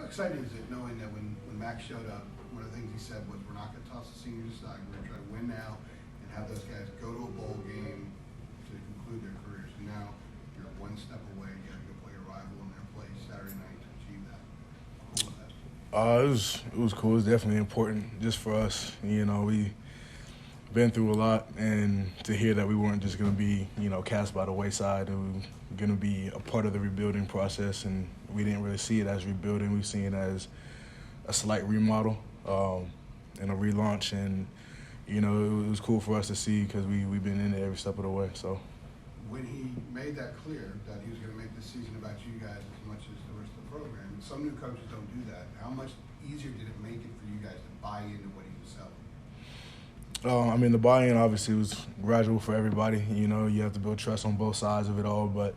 exciting is it knowing that when Max showed up, one of the things he said was, we're not going to toss the seniors aside. We're going to try to win now and have those guys go to a bowl game to conclude their careers. And now you're one step away. You got to go play a rival in their place Saturday night to achieve that. How cool was that? It was cool. It was definitely important just for us. You know, we been through a lot, and to hear that we weren't just going to be, you know, cast by the wayside, and we were going to be a part of the rebuilding process, and we didn't really see it as rebuilding. We've seen it as a slight remodel and a relaunch, and, you know, it was cool for us to see because we've been in it every step of the way. So when he made that clear that he was going to make this season about you guys as much as the rest of the program, some new coaches don't do that. How much easier did it make it for you guys to buy into what he was selling? I mean, the buy-in obviously was gradual for everybody. You know, you have to build trust on both sides of it all. But,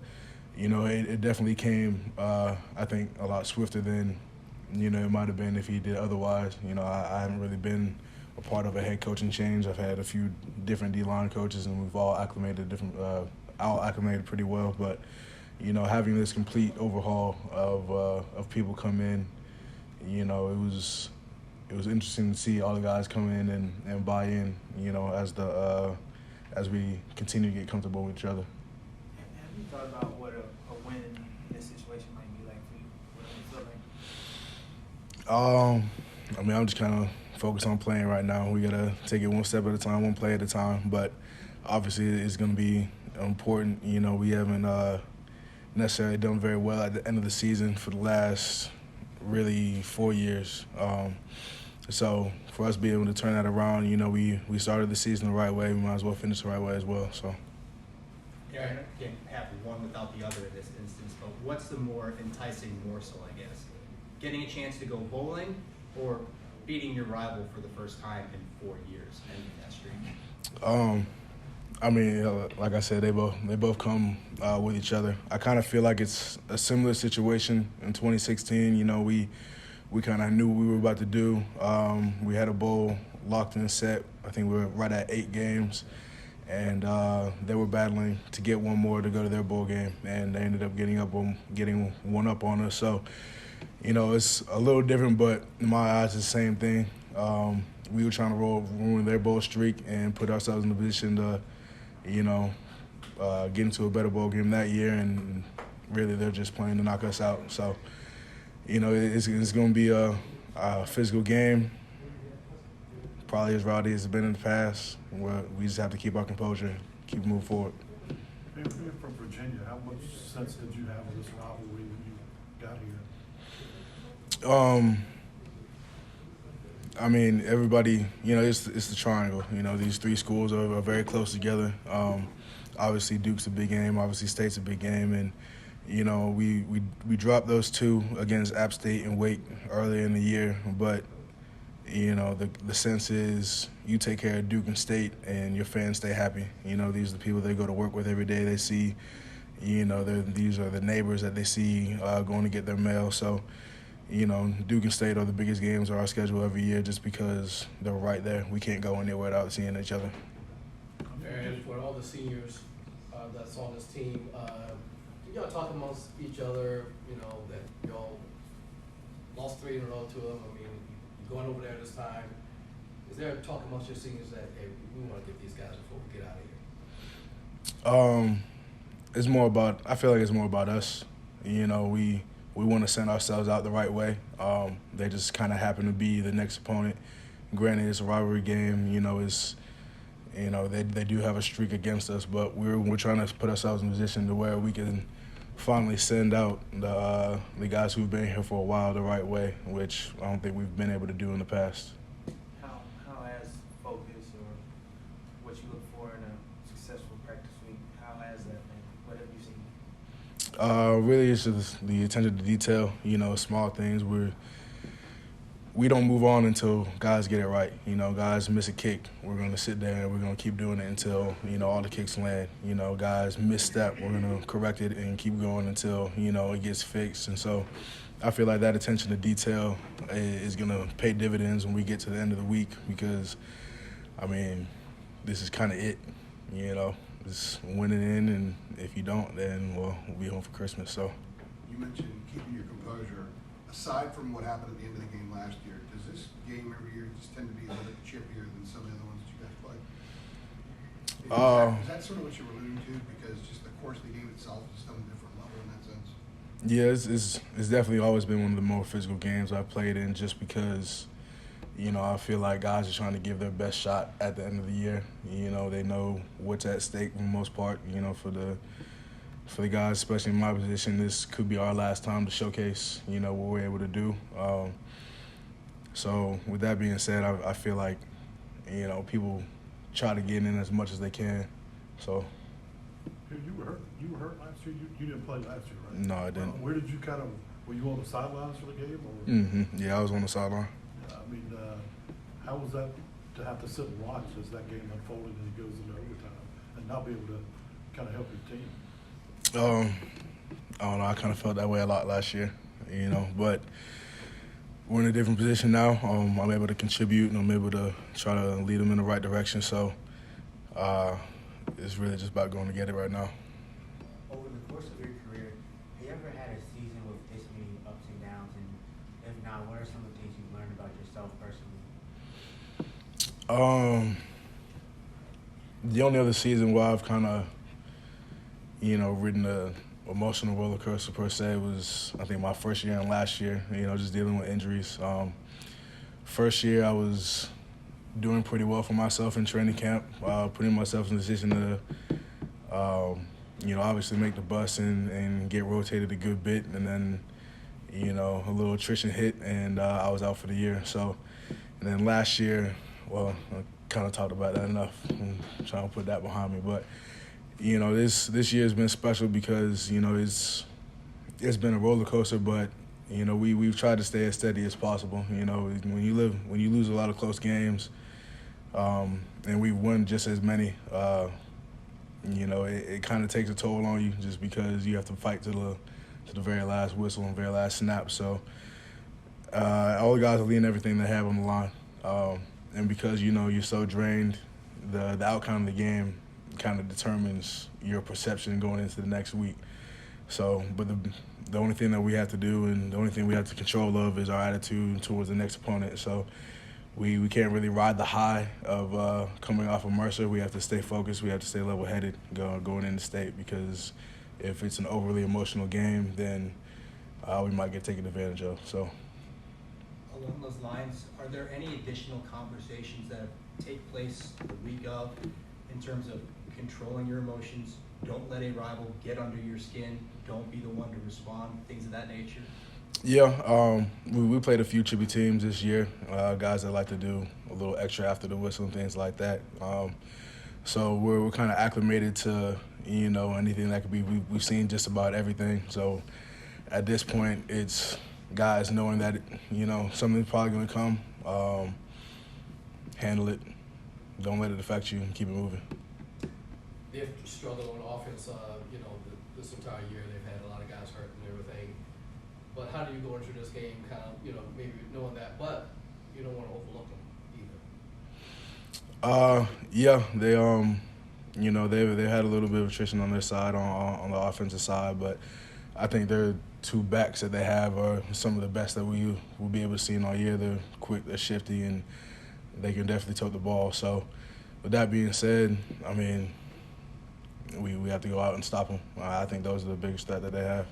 you know, it definitely came, I think, a lot swifter than, you know, it might have been if he did otherwise. You know, I haven't really been a part of a head coaching change. I've had a few different D-line coaches, and we've all acclimated pretty well. But, you know, having this complete overhaul of people come in, you know, it was interesting to see all the guys come in and buy in, you know, as we continue to get comfortable with each other. Have you thought about what a win in this situation might be like for you? What do you feel like? I mean, I'm just kind of focused on playing right now. We got to take it one step at a time, one play at a time. But obviously it's going to be important. You know, we haven't necessarily done very well at the end of the season for the last really 4 years. So for us being able to turn that around, you know, we started the season the right way. We might as well finish the right way as well. So. Yeah, I can't have one without the other in this instance, but what's the more enticing morsel, I guess? Getting a chance to go bowling or beating your rival for the first time in 4 years, ending that streak? I mean, like I said, they both come with each other. I kind of feel like it's a similar situation in 2016. You know, we kind of knew what we were about to do. We had a bowl locked and set. I think we were right at 8 games. And they were battling to get one more to go to their bowl game, and they ended up getting one up on us. So, you know, it's a little different, but in my eyes, it's the same thing. We were trying to ruin their bowl streak and put ourselves in a position to, you know, get into a better bowl game that year, and really they're just playing to knock us out. So, you know, it's going to be a physical game, probably as rowdy as it's been in the past. We just have to keep our composure and keep moving forward. Being from Virginia, how much sense did you have of this rivalry when you got here? I mean, everybody, you know, it's the triangle. You know, these 3 schools are very close together. Obviously, Duke's a big game. Obviously, State's a big game. And, you know, we dropped those 2 against App State and Wake earlier in the year. But, you know, the sense is you take care of Duke and State and your fans stay happy. You know, these are the people they go to work with every day. They see, you know, these are the neighbors that they see going to get their mail. So, you know, Duke and State are the biggest games of our schedule every year just because they're right there. We can't go anywhere without seeing each other. And for all the seniors that's on this team, y'all talk amongst each other, you know, that y'all lost 3 in a row to them. I mean, you're going over there this time. Is there a talk amongst your seniors that, hey, we want to get these guys before we get out of here? It's more about, I feel like it's more about us. You know, we want to send ourselves out the right way. They just kind of happen to be the next opponent. Granted, it's a rivalry game. You know, they do have a streak against us, but we're trying to put ourselves in a position to where we can finally send out the guys who've been here for a while the right way, which I don't think we've been able to do in the past. How has focus or what you look for in a successful practice week, how has that been? What have you seen? Really, it's just the attention to detail. You know, small things. We don't move on until guys get it right. You know, guys miss a kick, we're going to sit there and we're going to keep doing it until, you know, all the kicks land. You know, guys misstep, we're going to correct it and keep going until, you know, it gets fixed. And so I feel like that attention to detail is going to pay dividends when we get to the end of the week because, I mean, this is kind of it, you know. Just win it in, and if you don't, then, well, we'll be home for Christmas. So you mentioned keeping your composure. aside from what happened at the end of the game last year, does this game every year just tend to be a little bit chippier than some of the other ones that you guys play? Is that sort of what you were alluding to? Because just the course of the game itself is on a different level in that sense. Yeah, it's definitely always been one of the more physical games I've played in, just because, you know, I feel like guys are trying to give their best shot at the end of the year. You know, they know what's at stake for the most part. You know, for the guys, especially in my position, this could be our last time to showcase, you know, what we're able to do. So with that being said, I feel like, you know, people try to get in as much as they can. So. You were hurt. You were hurt last year. You didn't play last year, right? No, I didn't. Where did you were you on the sidelines for the game? Or? Mm-hmm. Yeah, I was on the sideline. I mean, how was that to have to sit and watch as that game unfolded and it goes into overtime and not be able to kind of help your team? I don't know. I kind of felt that way a lot last year, you know. But we're in a different position now. I'm able to contribute and I'm able to try to lead them in the right direction. So it's really just about going to get it right now. Over the course of your career, have you ever had a season with this many ups and downs? And if not, what are some of the things you've learned about yourself personally? The only other season where I've kind of, you know, ridden a emotional roller coaster per se was, I think, my first year and last year, you know, just dealing with injuries. First year I was doing pretty well for myself in training camp, putting myself in a position to, you know, obviously make the bus and get rotated a good bit. And then, you know, a little attrition hit and I was out for the year. So, and then last year, well, I kind of talked about that enough. I'm trying to put that behind me. But, you know, this year has been special because, you know, it's been a roller coaster, but, you know, we've tried to stay as steady as possible. You know, when you lose a lot of close games, and we've won just as many, you know, it kind of takes a toll on you just because you have to fight to the very last whistle and very last snap. So all the guys are leaving everything they have on the line. And because, you know, you're so drained, the outcome of the game kind of determines your perception going into the next week. So, but the only thing that we have to do and the only thing we have to control of is our attitude towards the next opponent. So we can't really ride the high of coming off of Mercer. We have to stay focused. We have to stay level-headed going into state, because if it's an overly emotional game, then we might get taken advantage of. So. Along those lines, are there any additional conversations that take place the week of in terms of controlling your emotions? Don't let a rival get under your skin. Don't be the one to respond, things of that nature? Yeah, we played a few chippy teams this year, guys that like to do a little extra after the whistle and things like that. So we're kind of acclimated to, you know, anything that could be. We've seen just about everything. So at this point, it's guys knowing that, you know, something's probably going to come. Handle it. Don't let it affect you and keep it moving. They've struggled on offense, you know, this entire year. They've had a lot of guys hurt and everything. But how do you go into this game kind of, you know, maybe knowing that, but you don't want to overlook them either? Yeah, they you know, they had a little bit of attrition on their side on the offensive side, but I think their two backs that they have are some of the best that we will be able to see in all year. They're quick, they're shifty, and they can definitely tote the ball. So with that being said, I mean, we have to go out and stop them. I think those are the biggest threat that they have.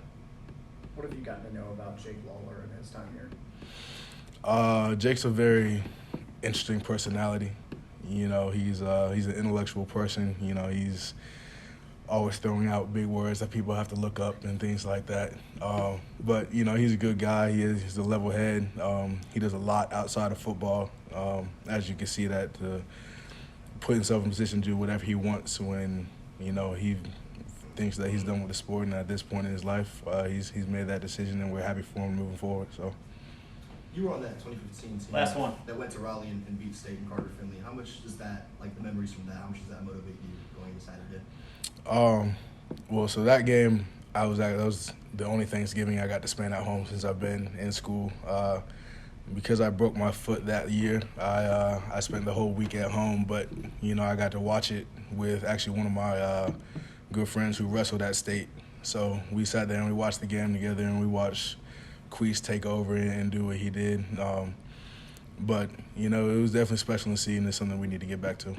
What have you gotten to know about Jake Lawler and his time here? Jake's a very interesting personality. You know, he's an intellectual person. You know, he's always throwing out big words that people have to look up and things like that. But, you know, he's a good guy. He's a level head. He does a lot outside of football. As you can see, that to put himself in position to do whatever he wants when, you know, he thinks that he's done with the sport, and at this point in his life, he's made that decision, and we're happy for him moving forward. So. You were on that 2015 team Last one. that went to Raleigh and beat State and Carter Finley. How much does that, like the memories from that, how much does that motivate you going into Saturday? Well, so that game, that was the only Thanksgiving I got to spend at home since I've been in school. Because I broke my foot that year, I spent the whole week at home. But, you know, I got to watch it with actually one of my good friends who wrestled at State. So we sat there and we watched the game together, and we watched Queese take over and do what he did. But, you know, it was definitely special to see, and it's something we need to get back to.